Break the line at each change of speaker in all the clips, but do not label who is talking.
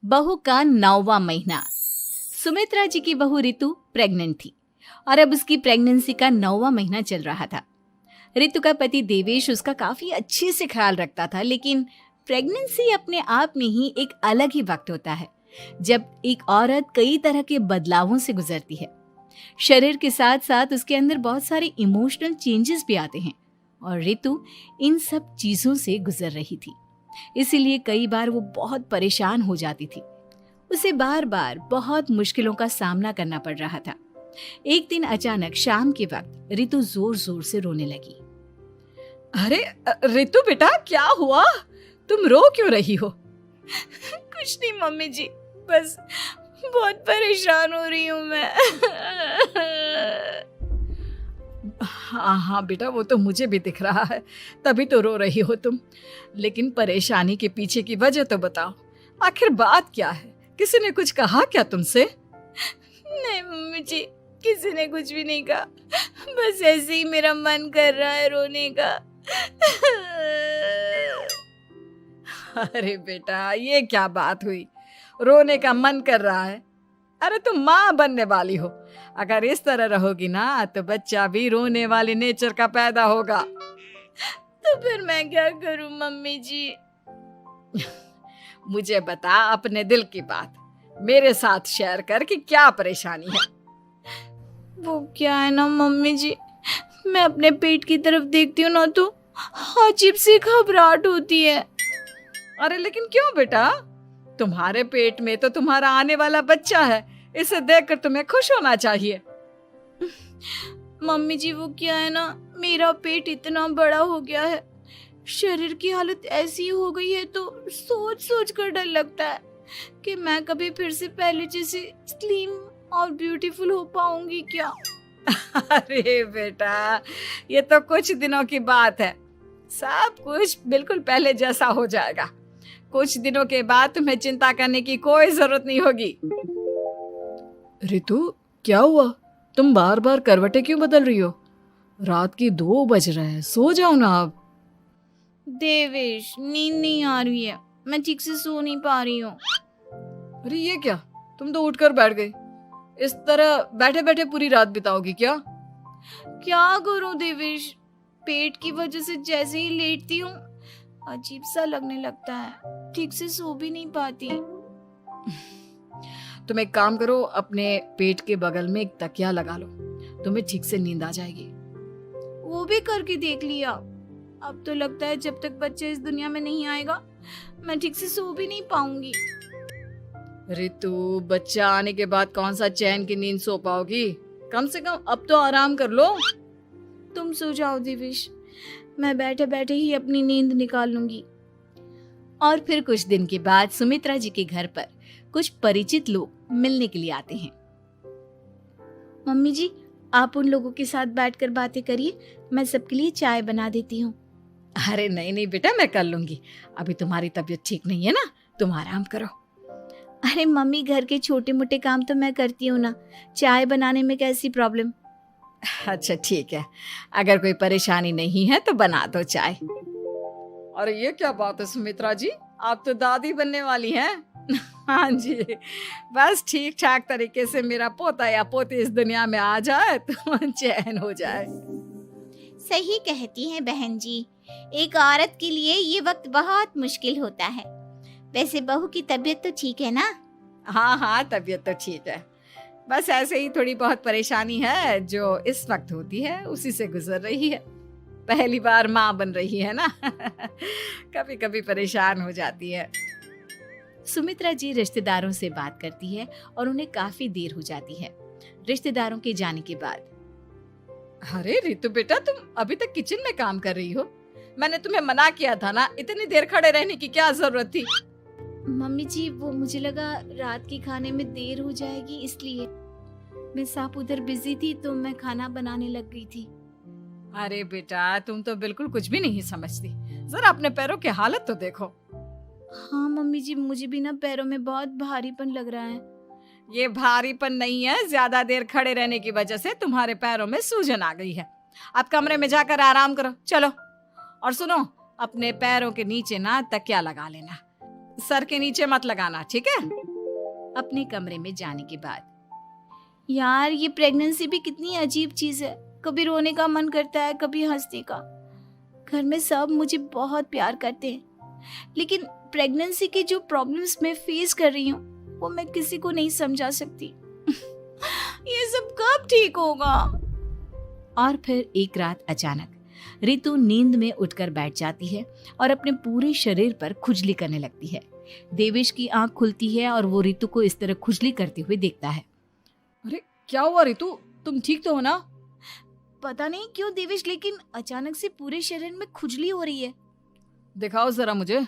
बहू का 9वां महीना। सुमित्रा जी की बहू रितु प्रेग्नेंट थी और अब उसकी प्रेगनेंसी का 9वां महीना चल रहा था। रितु का पति देवेश उसका काफी अच्छे से ख्याल रखता था, लेकिन प्रेगनेंसी अपने आप में ही एक अलग ही वक्त होता है जब एक औरत कई तरह के बदलावों से गुजरती है। शरीर के साथ साथ उसके अंदर बहुत सारे इमोशनल चेंजेस भी आते हैं और रितु इन सब चीजों से गुजर रही थी। इसीलिए कई बार वो बहुत परेशान हो जाती थी। उसे बार बार बहुत मुश्किलों का सामना करना पड़ रहा था। एक दिन अचानक शाम के वक्त रितु जोर जोर से रोने लगी।
अरे रितु बेटा, क्या हुआ? तुम रो क्यों रही हो?
कुछ नहीं मम्मी जी, बस बहुत परेशान हो रही हूँ मैं।
हाँ बेटा, वो तो मुझे भी दिख रहा है, तभी तो रो रही हो तुम। लेकिन परेशानी के पीछे की वजह तो बताओ, आखिर बात क्या है? किसी ने कुछ कहा क्या तुमसे?
नहीं मम्मी जी, किसी ने कुछ भी नहीं कहा, बस ऐसे ही मेरा मन कर रहा है रोने का।
अरे बेटा, ये क्या बात हुई? रोने का मन कर रहा है? अरे तुम माँ बनने वाली हो, अगर इस तरह रहोगी ना तो बच्चा भी रोने वाले नेचर का पैदा होगा।
तो फिर मैं क्या करूं मम्मी जी?
मुझे बता अपने दिल की बात, मेरे साथ शेयर कर कि क्या परेशानी है।
वो क्या है ना मम्मी जी, मैं अपने पेट की तरफ देखती हूँ ना तो अजीब सी घबराहट होती है।
अरे लेकिन क्यों बेटा? तुम्हारे पेट में तो तुम्हारा आने वाला बच्चा है, इसे देखकर तुम्हें खुश होना चाहिए।
मम्मी जी, वो क्या है ना, मेरा पेट इतना बड़ा हो गया है, शरीर की हालत ऐसी हो गई है तो सोच सोच कर डर लगता है कि मैं कभी फिर से पहले जैसी स्लिम और ब्यूटीफुल हो पाऊंगी क्या।
अरे बेटा, ये तो कुछ दिनों की बात है, सब कुछ बिल्कुल पहले जैसा हो जाएगा। कुछ दिनों के बाद तुम्हें चिंता करने की कोई जरूरत नहीं होगी। रितु, क्या हुआ? तुम बार बार करवटें क्यों बदल रही हो? रात के 2 बज रहे हैं, सो जाओ ना अब।
देवेश, नींद नहीं आ रही है, मैं ठीक से सो नहीं पा रही हूँ।
अरे ये क्या, तुम तो उठकर बैठ गई। इस तरह बैठे बैठे पूरी रात बिताओगी क्या?
क्या करूं देवेश, पेट की वजह से जैसे ही लेटती हूँ अजीब सा लगने लगता है, ठीक से सो भी नहीं पाती।
तुम एक काम करो, अपने पेट के बगल में एक तकिया लगा लो, तुम्हें ठीक से नींद आ जाएगी।
वो भी करके देख लिया, अब तो लगता है जब तक बच्चा इस दुनिया में नहीं आएगा मैं ठीक से सो भी नहीं पाऊंगी।
रितु, बच्चा आने के बाद कौन सा चैन की नींद सो पाओगी? कम से कम अब तो आराम कर लो।
तुम सो जाओ देवेश, मैं बैठे बैठे ही अपनी नींद निकाल लूंगी।
और फिर कुछ दिन के बाद सुमित्रा जी के घर पर कुछ परिचित लोग मिलने के लिए आते हैं।
मम्मी जी, आप उन लोगों के साथ बैठकर बातें करिए, मैं सबके लिए चाय बना देती हूँ।
अरे नहीं नहीं बेटा, मैं कर लूंगी, अभी तुम्हारी तबीयत ठीक नहीं है ना, तुम आराम करो।
अरे मम्मी, घर के छोटे मोटे काम तो मैं करती हूँ ना, चाय बनाने में कैसी प्रॉब्लम?
अच्छा ठीक है, अगर कोई परेशानी नहीं है तो बना दो चाय। अरे ये क्या बात है सुमित्रा जी, आप तो दादी बनने वाली हैं। हाँ जी, बस ठीक ठाक तरीके से मेरा पोता या पोती इस दुनिया में आ जाए तो चैन हो जाए।
सही कहती हैं बहन जी, एक औरत के लिए ये वक्त बहुत मुश्किल होता है। वैसे बहू की तबीयत तो ठीक है ना?
हाँ, तबीयत तो ठीक है, बस ऐसे ही थोड़ी बहुत परेशानी है जो इस वक्त होती है, उसी से गुजर रही है। पहली बार माँ बन रही है ना, कभी कभी परेशान हो जाती है।
सुमित्रा जी रिश्तेदारों से बात करती है और उन्हें काफी देर हो जाती है। रिश्तेदारों के जाने के बाद,
अरे रितु बेटा, तुम अभी तक किचन में काम कर रही हो? मैंने तुम्हें मना किया था ना, इतनी देर खड़े रहने की क्या जरूरत थी?
मम्मी जी, वो मुझे लगा रात के खाने में देर हो जाएगी, इसलिए मैं साफ उधर बिजी थी तो मैं खाना बनाने लग गई थी।
अरे बेटा, तुम तो बिल्कुल कुछ भी नहीं समझती, जरा अपने पैरों की हालत तो देखो।
हाँ मम्मी जी, मुझे भी ना पैरों में बहुत भारीपन लग रहा है।
ये भारीपन नहीं है, ज्यादा देर खड़े रहने की वजह से तुम्हारे पैरों में सूजन आ गई है। अब कमरे में जाकर आराम करो, चलो। और सुनो, अपने पैरों के नीचे ना तकिया लगा लेना, सर के नीचे मत लगाना, ठीक है?
अपने कमरे में जाने के बाद
यार ये प्रेगनेंसी भी कितनी अजीब चीज है, कभी रोने का मन करता है, कभी हंसने का। घर में सब मुझे बहुत प्यार करते हैं, लेकिन प्रेगनेंसी की जो प्रॉब्लम्स मैं फेस कर रही हूँ वो मैं किसी को नहीं समझा सकती। ये सब कब ठीक होगा?
और फिर एक रात अचानक रितु नींद में उठकर बैठ जाती है और अपने पूरे शरीर पर खुजली करने लगती है। देवेश की आंख खुलती है और वो रितु को इस तरह खुजली करते हुए देखता है।
अरे क्या हुआ रितु, तुम ठीक तो हो ना?
पता नहीं क्यों देवेश, लेकिन अचानक से पूरे शरीर में खुजली हो रही है।
दिखाओ जरा मुझे।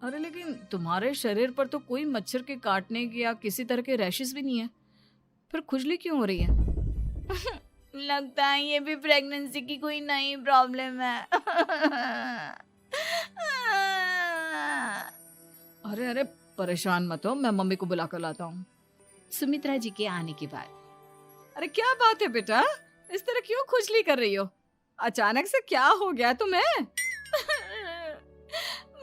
अरे लेकिन तुम्हारे शरीर पर तो कोई मच्छर के काटने की या किसी तरह के रैशेस भी नहीं है, फिर खुजली क्यों हो रही है?
लगता है ये भी प्रेगनेंसी की कोई नई प्रॉब्लम है।
अरे अरे परेशान मत हो, मैं मम्मी को बुला कर लाता हूँ।
सुमित्रा जी के आने के बाद
अरे क्या बात है बेटा, इस तरह क्यों खुजली कर रही हो? अचानक से क्या हो गया तुम्हें?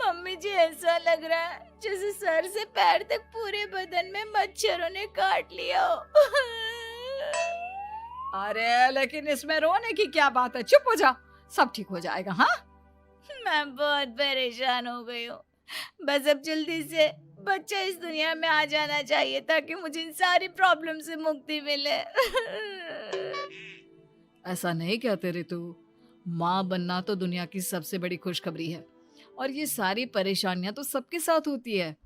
मम्मी जी ऐसा लग रहा है जैसे सर से पैर तक पूरे बदन में मच्छरों ने काट लिया हो।
अरे लेकिन इसमें रोने की क्या बात है, चुप हो जा, सब ठीक हो जाएगा। हाँ
मैं बहुत परेशान हो गई हूँ, बस अब जल्दी से बच्चा इस दुनिया में आ जाना चाहिए ताकि मुझे इन सारी प्रॉब्लम से मुक्ति मिले।
ऐसा नहीं कहते रितु, माँ बनना तो दुनिया की सबसे बड़ी खुशखबरी है और ये सारी परेशानियां तो सबके साथ होती है।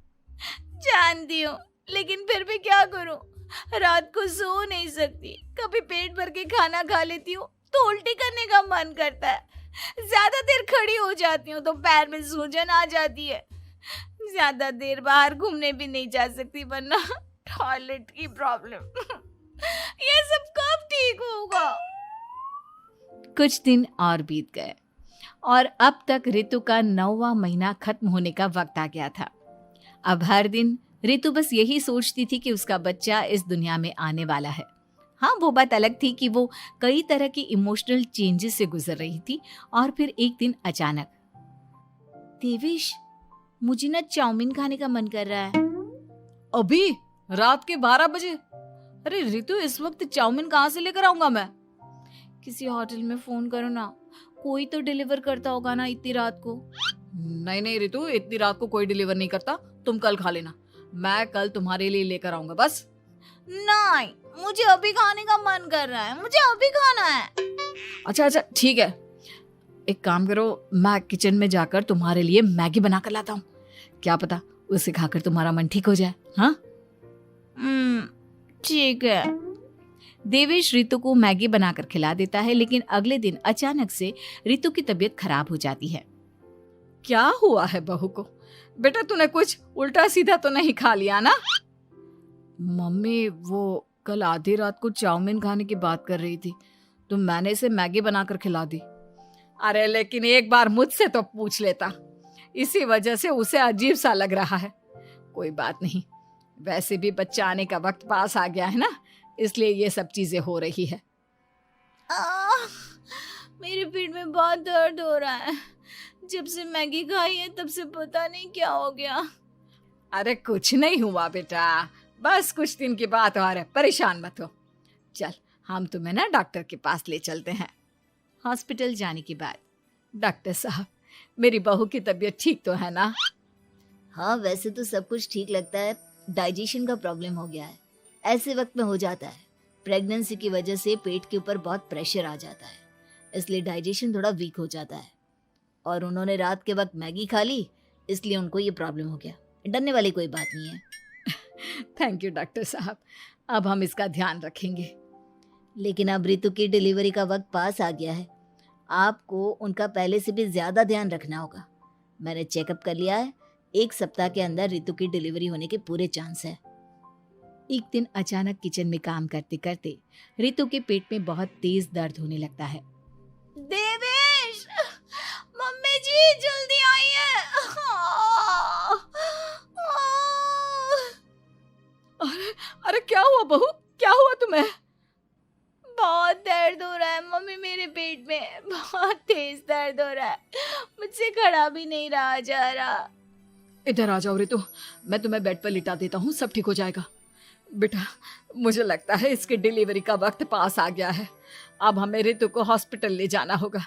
जानती हूँ, लेकिन फिर भी क्या करूँ, रात को सो नहीं सकती। कभी पेट भर के खाना खा लेती हूँ तो उल्टी करने का मन करता है। ज्यादा देर खड़ी हो जाती हूँ तो पैर में सूजन आ जाती है। ज्यादा देर बाहर घूमने भी नहीं जा सकती वरना टॉयलेट की प्रॉब्लम। ये सब कब ठीक होगा?
कुछ दिन और बीत गए और अब तक रितु का 9वां महीना खत्म होने का वक्त आ गया था। अब हर दिन रितु बस यही सोचती थी कि उसका बच्चा इस दुनिया में आने वाला है। हाँ, वो बात अलग थी कि वो कई तरह की इमोशनल चेंजेस से गुजर रही थी और फिर एक दिन अचानक,
देवेश, मुझे ना चाउमीन खाने का मन कर रहा है।
अभी रात के 12 बजे? अरे रितु, इस वक्त चाउमीन कहाँ से लेकर आऊंगा मैं?
किसी होटल में फोन करो ना, कोई तो डिलीवर करता होगा ना इतनी रात को।
नहीं नहीं रितु, इतनी रात को कोई डिलीवर नहीं करता, तुम कल खा लेना, मैं कल तुम्हारे लिए लेकर आऊंगा बस।
नहीं, मुझे अभी खाने का मन कर रहा है, मुझे अभी खाना है।
अच्छा अच्छा ठीक है, एक काम करो, मैं किचन में जाकर तुम्हारे लिए मैगी बना कर लाता हूँ, क्या पता उसे खाकर तुम्हारा मन ठीक हो जाए। हाँ
ठीक है।
देवेश रितु को मैगी बनाकर खिला देता है, लेकिन अगले दिन अचानक से रितु की तबीयत खराब हो जाती है।
क्या हुआ है बहू को? बेटा तूने कुछ उल्टा सीधा तो नहीं खा लिया ना? मम्मी वो कल आधी रात को चाउमीन खाने की बात कर रही थी तो मैंने इसे मैगी बनाकर खिला दी। अरे लेकिन एक बार मुझसे तो पूछ लेता, इसी वजह से उसे अजीब सा लग रहा है। कोई बात नहीं, वैसे भी बच्चा आने का वक्त पास आ गया है ना, इसलिए ये सब चीजें हो रही है।
मेरे पेट में बहुत दर्द हो रहा है, जब से मैगी खाई है तब से पता नहीं क्या हो गया।
अरे कुछ नहीं हुआ बेटा, बस कुछ दिन की बात और है, परेशान मत हो। चल हम तुम्हें ना डॉक्टर के पास ले चलते हैं।
हॉस्पिटल जाने के बाद,
डॉक्टर साहब, मेरी बहू की तबीयत ठीक तो है ना?
हाँ, वैसे तो सब कुछ ठीक लगता है, डाइजेशन का प्रॉब्लम हो गया है, ऐसे वक्त में हो जाता है। प्रेगनेंसी की वजह से पेट के ऊपर बहुत प्रेशर आ जाता है, इसलिए डाइजेशन थोड़ा वीक हो जाता है। और उन्होंने रात के वक्त मैगी खा ली, इसलिए उनको ये प्रॉब्लम हो गया। डरने वाली कोई बात नहीं है।
थैंक यू डॉक्टर साहब, अब हम इसका ध्यान रखेंगे।
लेकिन अब रितु की डिलीवरी का वक्त पास आ गया है, आपको उनका पहले से भी ज़्यादा ध्यान रखना होगा। मैंने चेकअप कर लिया है, 1 सप्ताह के अंदर रितु की डिलीवरी होने के पूरे चांस है।
एक दिन अचानक किचन में काम करते करते रितु के पेट में बहुत तेज दर्द होने लगता है।
देवेश, मम्मी जी जल्दी आइए।
अरे क्या हुआ बहू, क्या हुआ तुम्हें?
बहुत दर्द हो रहा है मम्मी, मेरे पेट में बहुत तेज दर्द हो रहा है, मुझसे खड़ा भी नहीं रहा जा रहा।
इधर आ जाओ रितु, मैं तुम्हें बेड पर लिटा देता हूँ, सब ठीक हो जाएगा। बेटा, मुझे लगता है इसकी डिलीवरी का वक्त पास आ गया है। अब हमें रितु को हॉस्पिटल ले जाना होगा।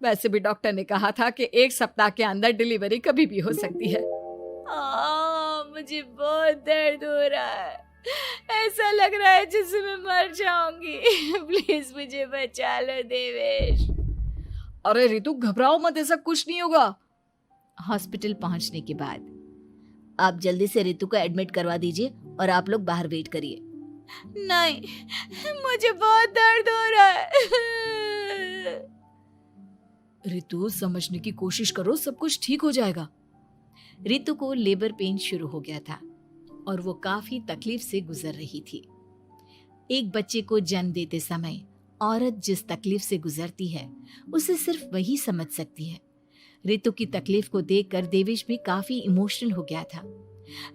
वैसे भी डॉक्टर ने कहा था कि 1 सप्ताह के अंदर डिलीवरी कभी भी हो सकती है।
मुझे बहुत दर्द हो रहा है, ऐसा लग रहा है जैसे मैं मर जाऊंगी। प्लीज मुझे बचा लो देवेश।
अरे रितु, घबराओ मत, ऐसा कुछ नहीं होगा।
हॉस्पिटल पहुंचने के बाद
आप जल्दी से रितु को एडमिट करवा दीजिए और आप लोग बाहर वेट करिए।
नहीं, मुझे बहुत दर्द हो रहा है।
रितु, समझने की कोशिश करो, सब कुछ ठीक हो जाएगा।
रितु को लेबर पेन शुरू हो गया था और वो काफी तकलीफ से गुजर रही थी। एक बच्चे को जन्म देते समय औरत जिस तकलीफ से गुजरती है उसे सिर्फ वही समझ सकती है। रितु की तकलीफ को देखकर देवेश भी काफी इमोशनल हो गया था।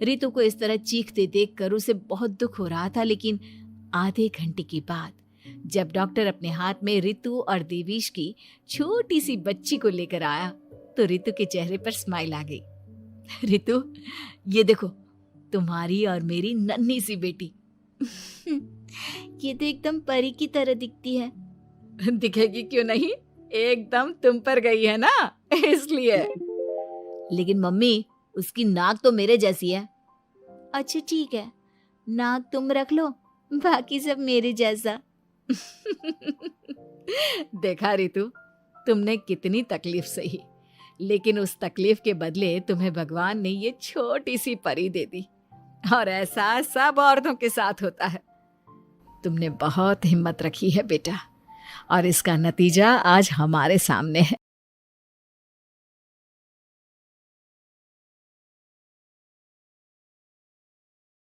रितु को इस तरह चीखते देखकर उसे बहुत दुख हो रहा था, लेकिन आधे घंटे के बाद जब डॉक्टर अपने हाथ में रितु और देवेश की छोटी सी बच्ची को लेकर आया तो रितु के चेहरे पर स्माइल आ गई। रितु, ये देखो, तुम्हारी और मेरी नन्ही सी बेटी।
ये तो एकदम परी की तरह दिखती है।
दिखेगी क्यों नहीं, एकदम तुम पर गई है ना, इसलिए।
लेकिन मम्मी, उसकी नाक तो मेरे जैसी है। अच्छा ठीक है, नाक तुम रख लो, बाकी सब मेरे जैसा।
देखा रितु, तुमने कितनी तकलीफ सही, लेकिन उस तकलीफ के बदले तुम्हें भगवान ने ये छोटी सी परी दे दी। और ऐसा सब औरतों के साथ होता है। तुमने बहुत हिम्मत रखी है बेटा, और इसका नतीजा आज हमारे सामने है।